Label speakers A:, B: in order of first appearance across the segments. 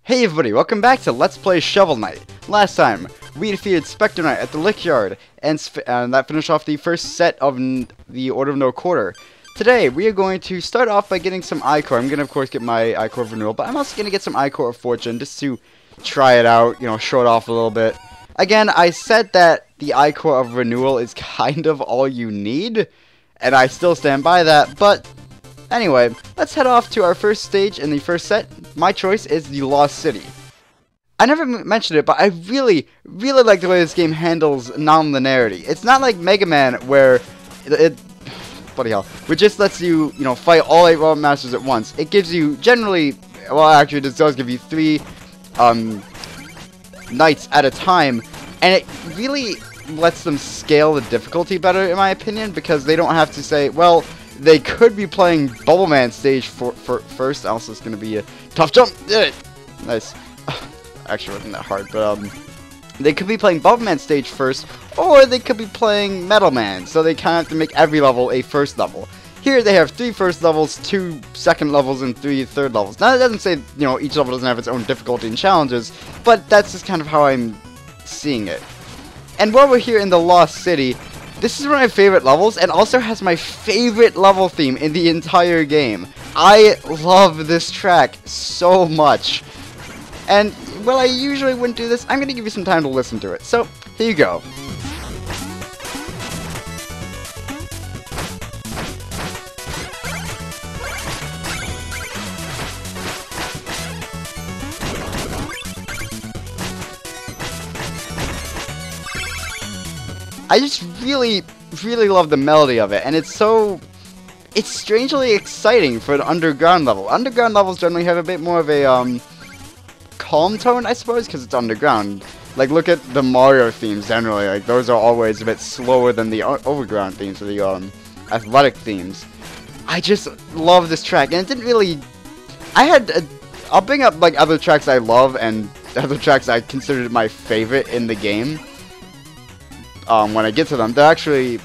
A: Hey everybody, welcome back to Let's Play Shovel Knight. Last time, we defeated Spectre Knight at the Lick Yard, and that finished off the first set of the Order of No Quarter. Today, we are going to start off by getting some Ichor. I'm going to, of course, get my Ichor of Renewal, but I'm also going to get some Ichor of Fortune, just to try it out, you know, show it off a little bit. Again, I said that the Ichor of Renewal is kind of all you need, and I still stand by that, but anyway, let's head off to our first stage in the first set. My choice is the Lost City. I never mentioned it, but I really like the way this game handles non-linearity. It's not like Mega Man where bloody hell, which just lets you, fight all 8 Robot Masters at once. It gives you generally, well actually this does give you 3 knights at a time, and it really lets them scale the difficulty better in my opinion, because they don't have to say, well, they could be playing Bubble Man stage for first. Also, it's going to be a tough jump. Did it. Nice. Actually, it wasn't that hard, but they could be playing Bubble Man stage first, or they could be playing Metal Man. So they kind of have to make every level a first level. Here they have 3 first levels, 2 second levels, and 3 third levels. Now, it doesn't say, each level doesn't have its own difficulty and challenges, but that's just kind of how I'm seeing it. And while we're here in the Lost City, this is one of my favorite levels, and also has my favorite level theme in the entire game. I love this track so much. And, well, I usually wouldn't do this. I'm going to give you some time to listen to it. So, here you go. I just really love the melody of it, and it's strangely exciting for an underground level. Underground levels generally have a bit more of a calm tone, I suppose, because it's underground. Like, look at the Mario themes generally. Like, those are always a bit slower than the overground themes, or the athletic themes. I just love this track, and it didn't really. I'll bring up like other tracks I love and other tracks I considered my favorite in the game. When I get to them, they're actually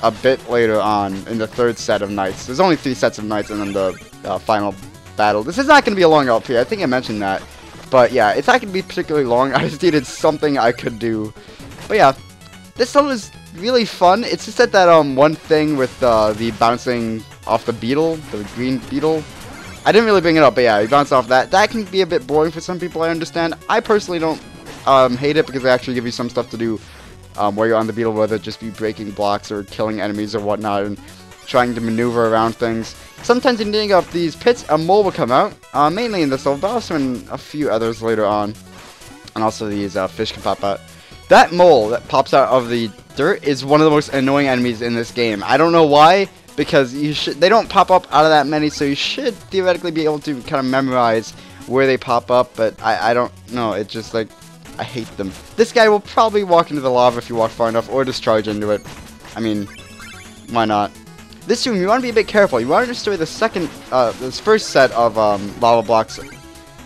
A: a bit later on in the third set of nights. There's only 3 sets of nights and then the final battle. This is not going to be a long LP, I think I mentioned that. But yeah, it's not going to be particularly long. I just needed something I could do. But yeah, this level is really fun. It's just that one thing with the bouncing off the beetle, the green beetle. I didn't really bring it up, but yeah, you bounce off that. That can be a bit boring for some people, I understand. I personally don't hate it, because they actually give you some stuff to do where you're on the beetle, whether it just be breaking blocks or killing enemies or whatnot, and trying to maneuver around things. Sometimes in digging up these pits, a mole will come out, mainly in this level, but also in a few others later on. And also these fish can pop out. That mole that pops out of the dirt is one of the most annoying enemies in this game. I don't know why, because they don't pop up out of that many, so you should theoretically be able to kind of memorize where they pop up, but I don't know, it's just like, I hate them. This guy will probably walk into the lava if you walk far enough, or just charge into it. I mean, why not? This room, you want to be a bit careful. You want to destroy the this first set of lava blocks,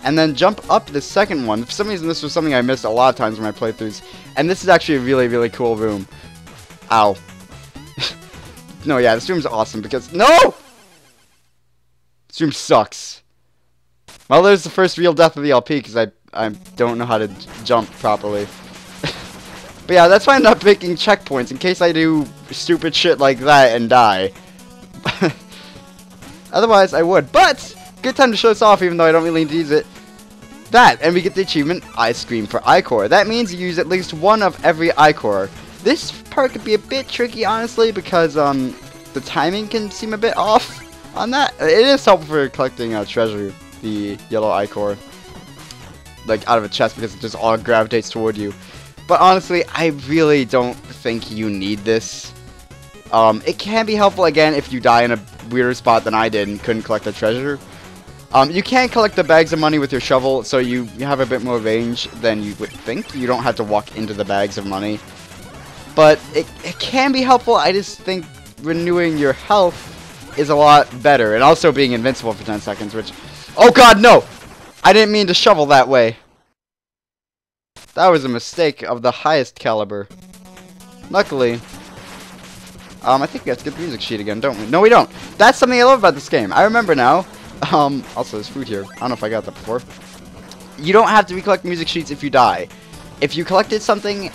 A: and then jump up the second one. For some reason, this was something I missed a lot of times in my playthroughs, and this is actually a really cool room. Ow. No, yeah, this room's awesome because no! This room sucks. Well, there's the first real death of the LP, because I don't know how to jump properly. But yeah, that's why I'm not picking checkpoints, in case I do stupid shit like that and die. Otherwise, I would. But, good time to show this off, even though I don't really need to use it. And we get the achievement, I Scream for Ichor. That means you use at least one of every Ichor. This part could be a bit tricky, honestly, because the timing can seem a bit off on that. It is helpful for collecting treasure, the yellow Ichor, like out of a chest, because it just all gravitates toward you. But honestly, I really don't think you need this. It can be helpful again if you die in a weirder spot than I did and couldn't collect the treasure. You can collect the bags of money with your shovel, so you have a bit more range than you would think. You don't have to walk into the bags of money. But it can be helpful. I just think renewing your health is a lot better. And also being invincible for 10 seconds, which... Oh god, no! I didn't mean to shovel that way. That was a mistake of the highest caliber. Luckily, I think we have to get the music sheet again, don't we? No, we don't. That's something I love about this game. I remember now. Also, there's food here. I don't know if I got that before. you don't have to recollect music sheets if you die. If you collected something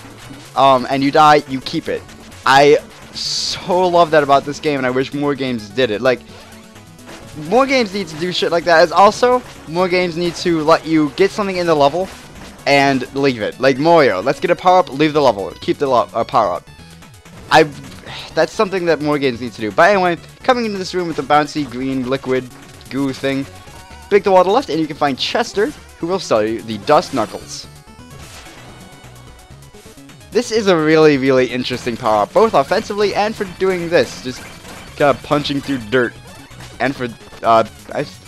A: and you die, you keep it. I so love that about this game, and I wish more games did it. Like, more games need to do shit like that. As also, more games need to let you get something in the level and leave it. Like Mario, let's get a power-up, leave the level, keep the power-up. That's something that more games need to do. But anyway, coming into this room with the bouncy green liquid goo thing, break the wall to the left, and you can find Chester, who will sell you the Dust Knuckles. This is a really, really interesting power-up, both offensively and for doing this, just kind of punching through dirt. And for, I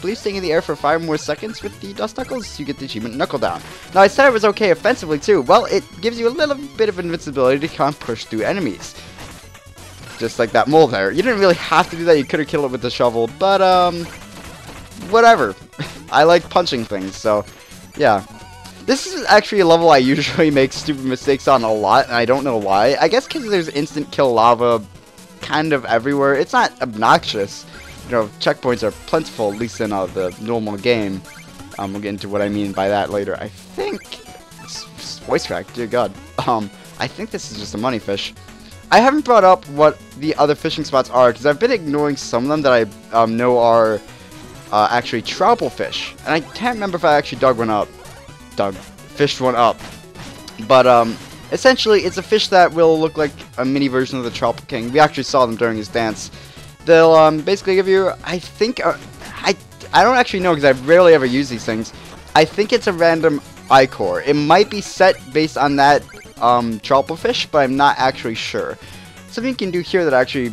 A: believe, staying in the air for 5 more seconds with the Dust Knuckles, you get the achievement Knuckle Down. Now, I said it was okay offensively, too. Well, it gives you a little bit of invincibility to kind of push through enemies. Just like that mole there. You didn't really have to do that. You could have killed it with the shovel, but, whatever. I like punching things, so, yeah. This is actually a level I usually make stupid mistakes on a lot, and I don't know why. I guess because there's instant kill lava kind of everywhere. It's not obnoxious. You know, checkpoints are plentiful, at least in the normal game. We'll get into what I mean by that later. I think... voice crack, dear God. I think this is just a money fish. I haven't brought up what the other fishing spots are, because I've been ignoring some of them that I know are actually troupple fish. And I can't remember if I actually fished one up. But, essentially, it's a fish that will look like a mini version of the Troupple King. We actually saw them during his dance. They'll, basically give you, I think, I don't actually know because I've rarely ever used these things. I think it's a random ichor. It might be set based on that, Troupple fish, but I'm not actually sure. Something you can do here that I actually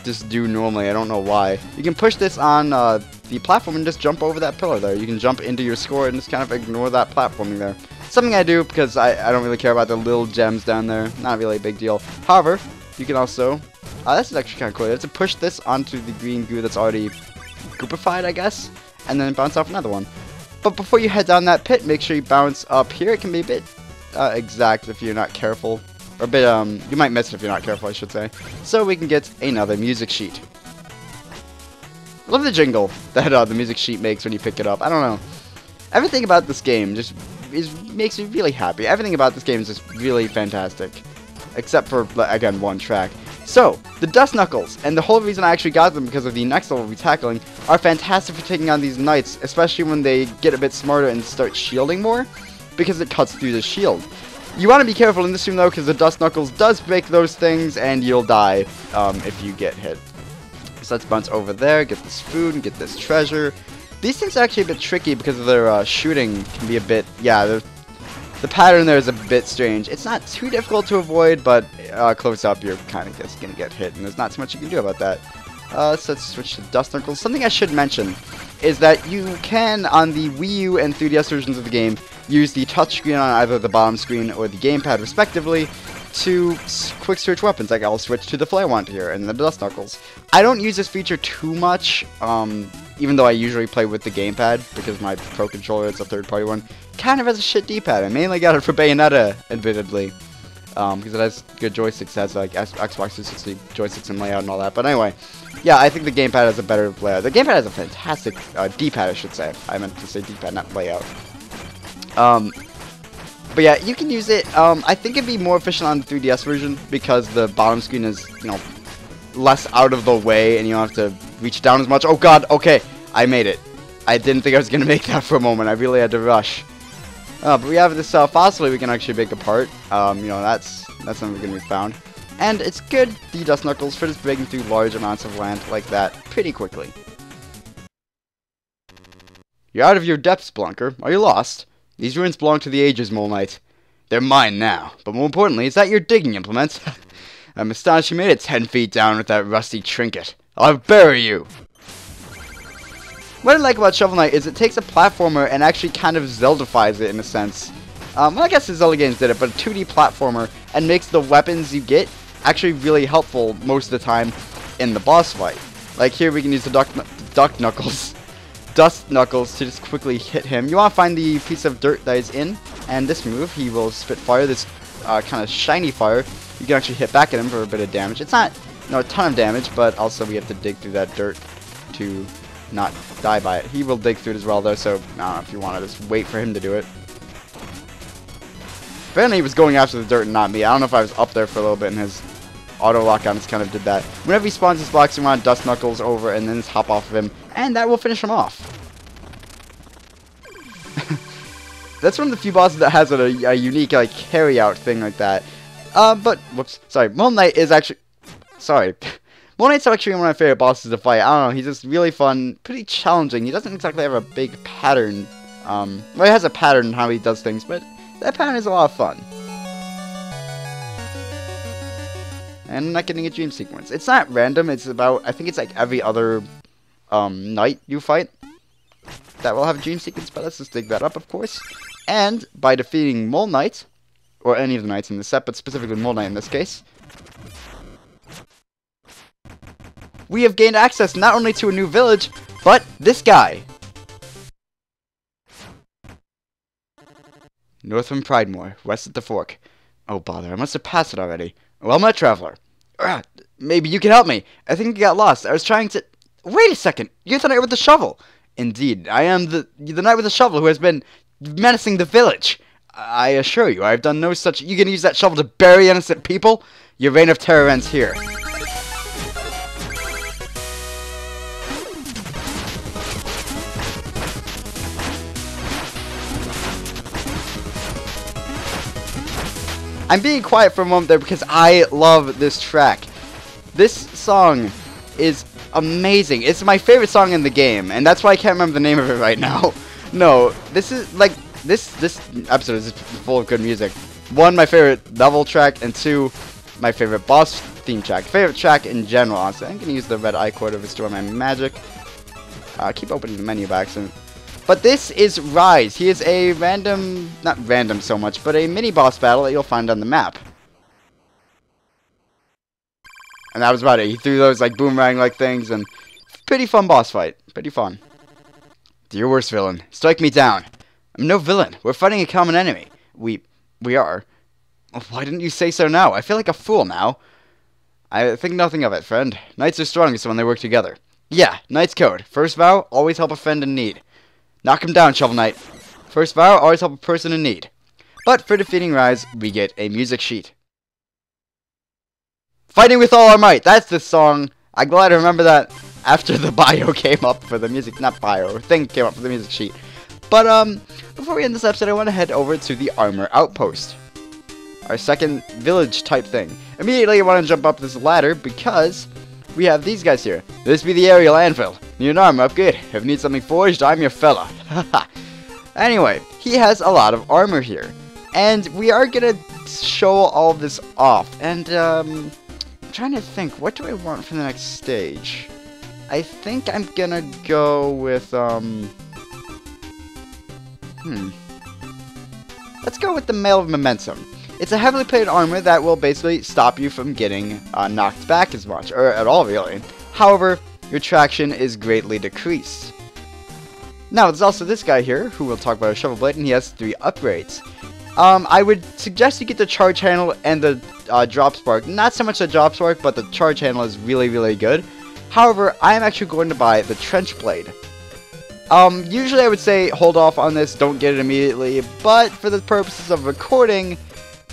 A: just do normally, I don't know why. You can push this on, the platform and just jump over that pillar there. You can jump into your score and just kind of ignore that platforming there. Something I do because I don't really care about the little gems down there. Not really a big deal. However, you can also... this is actually kind of cool. You have to push this onto the green goo that's already goopified, I guess, and then bounce off another one. But before you head down that pit, make sure you bounce up here. It can be a bit exact if you're not careful. Or a bit, you might miss it if you're not careful, I should say. So we can get another music sheet. I love the jingle that the music sheet makes when you pick it up. I don't know. Everything about this game just makes me really happy. Everything about this game is just really fantastic. Except for, again, one track. So, the Dust Knuckles, and the whole reason I actually got them because of the next level we'll be tackling, are fantastic for taking on these knights, especially when they get a bit smarter and start shielding more, because it cuts through the shield. You want to be careful in this room though, because the Dust Knuckles does break those things, and you'll die if you get hit. So let's bounce over there, get this food, and get this treasure. These things are actually a bit tricky because of their shooting can be a bit, yeah, the pattern there is a bit strange. It's not too difficult to avoid, but close up you're kind of just going to get hit, and there's not too much you can do about that. So let's switch to Dust Knuckles. Something I should mention is that you can, on the Wii U and 3DS versions of the game, use the touchscreen on either the bottom screen or the gamepad respectively to quick switch weapons. Like I'll switch to the flare wand here and the Dust Knuckles. I don't use this feature too much, even though I usually play with the gamepad because my Pro Controller, it's a third-party one, kind of has a shit D-pad. I mainly got it for Bayonetta, admittedly, because it has good joysticks. It has like Xbox 360 joysticks and layout and all that. But anyway, yeah, I think the gamepad has a better layout. The gamepad has a fantastic D-pad, I should say. I meant to say D-pad, not layout. But yeah, you can use it. I think it'd be more efficient on the 3DS version because the bottom screen is, you know, less out of the way and you don't have to reach down as much. Oh god, okay, I made it. I didn't think I was going to make that for a moment. I really had to rush. But we have this fossil we can actually break apart. You know, that's something going to be found. And it's good, the Dust Knuckles, for just breaking through large amounts of land like that pretty quickly. You're out of your depths, Blunker. Are you lost? These ruins belong to the Ages, Mole Knight. They're mine now, but more importantly, is that your digging implement? I'm astonished you made it 10 feet down with that rusty trinket. I'll bury you! What I like about Shovel Knight is it takes a platformer and actually kind of Zelda-fies it in a sense. Well, I guess the Zelda games did it, but a 2D platformer, and makes the weapons you get actually really helpful most of the time in the boss fight. Like here we can use the Dust Knuckles to just quickly hit him. You want to find the piece of dirt that he's in, and this move, he will spit fire, this kind of shiny fire. You can actually hit back at him for a bit of damage. It's not, you know, a ton of damage, but also we have to dig through that dirt to not die by it. He will dig through it as well, though, so I don't know if you want to just wait for him to do it. Apparently he was going after the dirt and not me. I don't know if I was up there for a little bit and his auto lock-on just kind of did that. Whenever he spawns his blocks, you want to dust knuckles over and then just hop off of him, and that will finish him off. That's one of the few bosses that has a unique like carry-out thing like that. But whoops, sorry. Mole Knight is actually Mole Knight's actually one of my favorite bosses to fight. I don't know, he's just really fun, pretty challenging. He doesn't exactly have a big pattern. Well, he has a pattern in how he does things, but that pattern is a lot of fun. And I'm not getting a dream sequence. It's not random. It's about, I think it's like every other knight you fight that will have a dream sequence, but let's just dig that up, of course. And by defeating Mole Knight, or any of the knights in the set, but specifically Mole Knight in this case, we have gained access not only to a new village, but this guy. North from Pridemore, west at the Fork. Oh bother, I must have passed it already. Well met, traveler. Maybe you can help me. I think I got lost. I was trying to... Wait a second, you're the knight with the shovel. Indeed, I am the knight with the shovel who has been menacing the village. I assure you, I have done no such... You gonna use that shovel to bury innocent people? Your reign of terror ends here. I'm being quiet for a moment there because I love this track. This song is amazing. It's my favorite song in the game, and that's why I can't remember the name of it right now. No, this is like this episode is full of good music. One, my favorite level track, and two, my favorite boss theme track. Favorite track in general, honestly. I'm gonna use the red I chord to restore my magic. Keep opening the menu by accident. But this is Rise. He is a random, not random so much, but a mini-boss battle that you'll find on the map. And that was about it. He threw those like boomerang-like things, and pretty fun boss fight. Pretty fun. Dear worst villain, strike me down. I'm no villain. We're fighting a common enemy. We are. Why didn't you say so now? I feel like a fool now. I think nothing of it, friend. Knights are strongest when they work together. Yeah, Knight's code. First vow, always help a friend in need. Knock him down, Shovel Knight. First vow, always help a person in need. But for defeating Rise, we get a music sheet. Fighting with all our might. That's the song. I'm glad I remember that after the bio came up for the music. Not bio, thing came up for the music sheet. But, before we end this episode, I want to head over to the Armor Outpost. Our second village type thing. Immediately, I want to jump up this ladder because we have these guys here. This be the aerial anvil. Need an armor upgrade. If you need something forged, I'm your fella. Anyway, he has a lot of armor here. And we are gonna show all of this off. And, I'm trying to think, what do I want for the next stage? I think I'm gonna go with, Let's go with the Mail of Momentum. It's a heavily plated armor that will basically stop you from getting knocked back as much, or at all really. However, your traction is greatly decreased. Now, there's also this guy here, who we'll talk about, a Shovel Blade, and he has 3 upgrades. I would suggest you get the Charge Handle and the Drop Spark. Not so much the Drop Spark, but the Charge Handle is really, really good. However, I am actually going to buy the Trench Blade. Usually I would say hold off on this, don't get it immediately, but for the purposes of recording,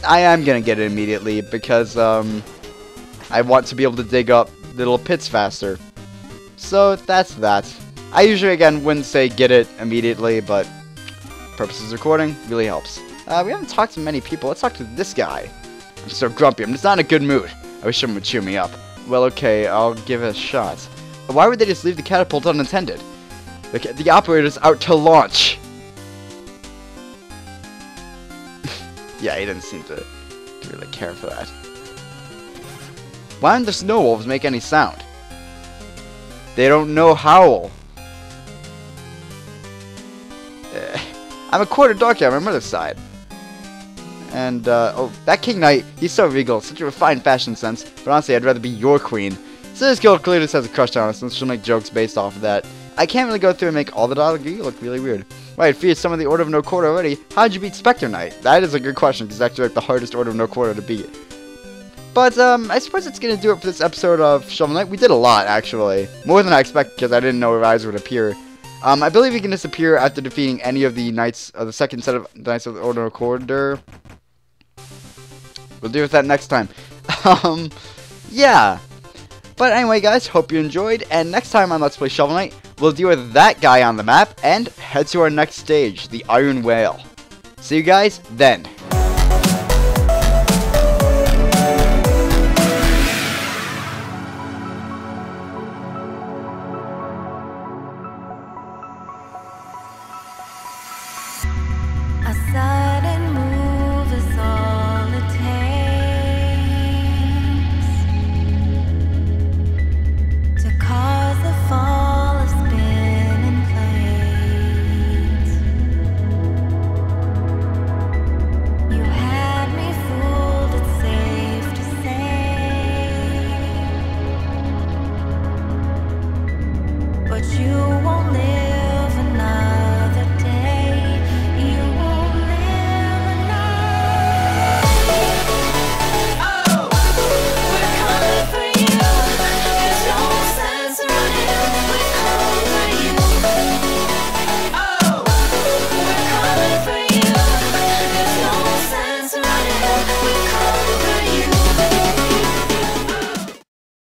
A: I am going to get it immediately because, I want to be able to dig up little pits faster. So, that's that. I usually, again, wouldn't say get it immediately, but purposes of recording really helps. We haven't talked to many people. Let's talk to this guy. I'm so grumpy. I'm just not in a good mood. I wish someone would cheer me up. Well, okay, I'll give it a shot. Why would they just leave the catapult unattended? The operator's out to launch. Yeah, he didn't seem to really care for that. Why don't the snow wolves make any sound? They don't know howl. I'm a quarter darky on my mother's side. And, oh, that King Knight, he's so regal, such a refined fashion sense, but honestly, I'd rather be your queen. So this guild clearly just has a crush on us, and she'll make jokes based off of that. I can't really go through and make all the dialogue. You look really weird. Right, feared some of the Order of No Quarter already. How'd you beat Spectre Knight? That is a good question, because it's actually like the hardest Order of No Quarter to beat. But, I suppose it's gonna do it for this episode of Shovel Knight. We did a lot, actually. More than I expected, because I didn't know Rise would appear. I believe he can disappear after defeating any of the Knights, the second set of Knights of the Order of Recorder. We'll deal with that next time. Yeah. But anyway, guys, hope you enjoyed, and next time on Let's Play Shovel Knight, we'll deal with that guy on the map, and head to our next stage, the Iron Whale. See you guys then.